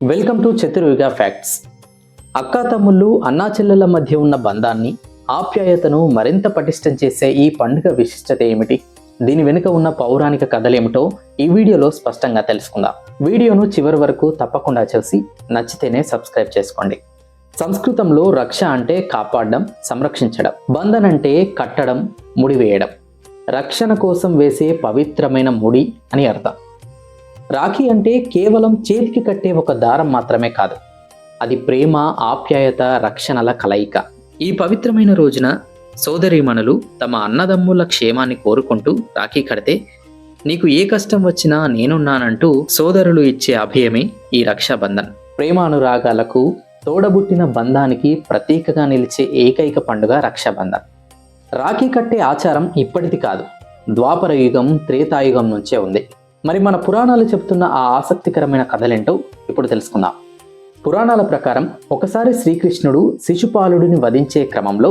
Welcome to చతుర్యుగ facts. అక్కా తమ్ముళ్ళు అన్నా చెల్లెల మధ్య ఉన్న బంధాన్ని, ఆప్యాయతను మరింత పటిష్టం చేసే ఈ పండుగ విశిష్టత ఏమిటి? దీని వెనుక ఉన్న పౌరాణిక కథలేమిటో ఈ వీడియోలో స్పష్టంగా తెలుసుకుందాం. వీడియోను చివరి వరకు తప్పకుండా చూసి నచ్చితేనే సబ్స్క్రైబ్ చేసుకోండి. సంస్కృతంలో రక్ష అంటే కాపాడడం, సంరక్షించడం. బంధన్ అంటే కట్టడం, ముడివేయడం. రక్షణ కోసం వేసే పవిత్రమైన ముడి అని అర్థం. రాఖీ అంటే కేవలం చేతికి కట్టే ఒక దారం మాత్రమే కాదు, అది ప్రేమ, ఆప్యాయత, రక్షణల కలయిక. ఈ పవిత్రమైన రోజున సోదరీమణులు తమ అన్నదమ్ముల క్షేమాన్ని కోరుకుంటూ రాఖీ కడితే, నీకు ఏ కష్టం వచ్చినా నేనున్నానంటూ సోదరులు ఇచ్చే అభయమే ఈ రక్షాబంధన్. ప్రేమానురాగాలకు, తోడబుట్టిన బంధానికి ప్రతీకగా నిలిచే ఏకైక పండుగ రక్షాబంధన్. రాఖీ కట్టే ఆచారం ఇప్పటిది కాదు, ద్వాపర యుగం, త్రేతాయుగం నుంచే ఉంది. మరి మన పురాణాలు చెబుతున్న ఆ ఆసక్తికరమైన కథలేంటో ఇప్పుడు తెలుసుకుందాం. పురాణాల ప్రకారం ఒకసారి శ్రీకృష్ణుడు శిశుపాలుడిని వధించే క్రమంలో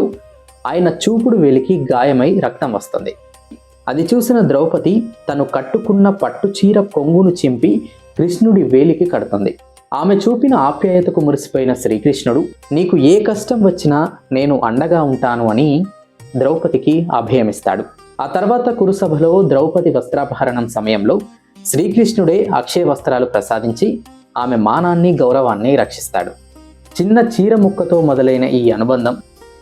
ఆయన చూపుడు వేలికి గాయమై రక్తం వస్తుంది. అది చూసిన ద్రౌపది తను కట్టుకున్న పట్టు చీర కొంగును చింపి కృష్ణుడి వేలికి కడుతుంది. ఆమె చూపిన ఆప్యాయతకు మురిసిపోయిన శ్రీకృష్ణుడు, నీకు ఏ కష్టం వచ్చినా నేను అండగా ఉంటాను అని ద్రౌపదికి అభయమిస్తాడు. ఆ తర్వాత కురుసభలో ద్రౌపది వస్త్రాపహరణం సమయంలో శ్రీకృష్ణుడే అక్షయ వస్త్రాలు ప్రసాదించి ఆమె మానాన్ని, గౌరవాన్ని రక్షిస్తాడు. చిన్న చీర ముక్కతో మొదలైన ఈ అనుబంధం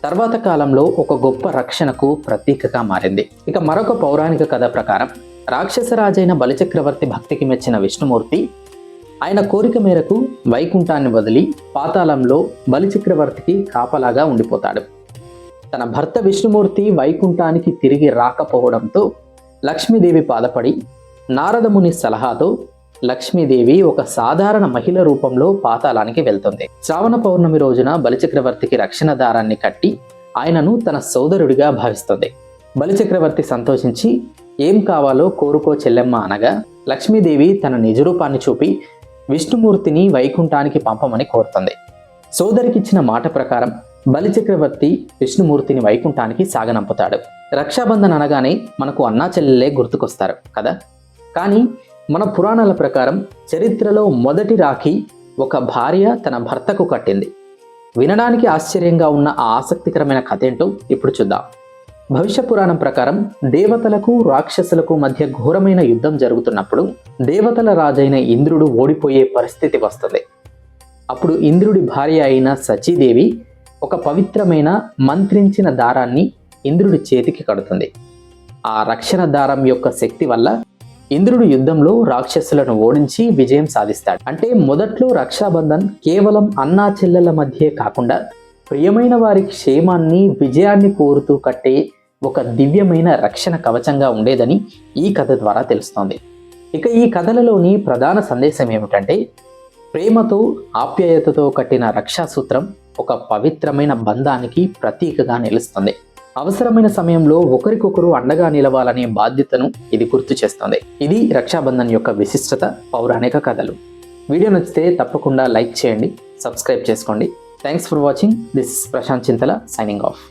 తర్వాత కాలంలో ఒక గొప్ప రక్షణకు ప్రతీకగా మారింది. ఇక మరొక పౌరాణిక కథ ప్రకారం రాక్షసరాజైన బలిచక్రవర్తి భక్తికి మెచ్చిన విష్ణుమూర్తి ఆయన కోరిక మేరకు వైకుంఠాన్ని వదిలి పాతాళంలో బలిచక్రవర్తికి కాపలాగా ఉండిపోతాడు. తన భర్త విష్ణుమూర్తి వైకుంఠానికి తిరిగి రాకపోవడంతో లక్ష్మీదేవి బాధపడి నారదముని సలహాతో లక్ష్మీదేవి ఒక సాధారణ మహిళ రూపంలో పాతాళానికి వెళ్తుంది. శ్రావణ పౌర్ణమి రోజున బలిచక్రవర్తికి రక్షణ దారాన్ని కట్టి ఆయనను తన సోదరుడిగా భావిస్తుంది. బలిచక్రవర్తి సంతోషించి ఏం కావాలో కోరుకో చెల్లెమ్మ అనగా లక్ష్మీదేవి తన నిజరూపాన్ని చూపి విష్ణుమూర్తిని వైకుంఠానికి పంపమని కోరుతుంది. సోదరికిచ్చిన మాట ప్రకారం బలిచక్రవర్తి విష్ణుమూర్తిని వైకుంఠానికి సాగనంపుతాడు. రక్షాబంధన్ అనగానే మనకు అన్నా చెల్లెలే గుర్తుకొస్తారు కదా. కానీ మన పురాణాల ప్రకారం చరిత్రలో మొదటి రాఖీ ఒక భార్య తన భర్తకు కట్టింది. వినడానికి ఆశ్చర్యంగా ఉన్న ఆ ఆసక్తికరమైన కథ ఏంటో ఇప్పుడు చూద్దాం. భవిష్య పురాణం ప్రకారం దేవతలకు, రాక్షసులకు మధ్య ఘోరమైన యుద్ధం జరుగుతున్నప్పుడు దేవతల రాజైన ఇంద్రుడు ఓడిపోయే పరిస్థితి వస్తుంది. అప్పుడు ఇంద్రుడి భార్య అయిన సచీదేవి ఒక పవిత్రమైన మంత్రించిన దారాన్ని ఇంద్రుడి చేతికి కడుతుంది. ఆ రక్షణ దారం యొక్క శక్తి వల్ల ఇంద్రుడు యుద్ధంలో రాక్షసులను ఓడించి విజయం సాధిస్తాడు. అంటే మొదట్లో రక్షాబంధన్ కేవలం అన్నా చెల్లెల మధ్యే కాకుండా ప్రియమైన వారి క్షేమాన్ని, విజయాన్ని కోరుతూ కట్టే ఒక దివ్యమైన రక్షణ కవచంగా ఉండేదని ఈ కథ ద్వారా తెలుస్తోంది. ఇక ఈ కథలలోని ప్రధాన సందేశం ఏమిటంటే, ప్రేమతో, ఆప్యాయతతో కట్టిన రక్షాసూత్రం ఒక పవిత్రమైన బంధానికి ప్రతీకగా నిలుస్తుంది. అవసరమైన సమయంలో ఒకరికొకరు అండగా నిలవాలనే బాధ్యతను ఇది గుర్తు చేస్తుంది. ఇది రక్షాబంధన్ యొక్క విశిష్టత, పౌరాణిక కథలు. వీడియో నచ్చితే తప్పకుండా లైక్ చేయండి, సబ్స్క్రైబ్ చేసుకోండి. Thanks for watching. This is Prashanth Chintala signing of.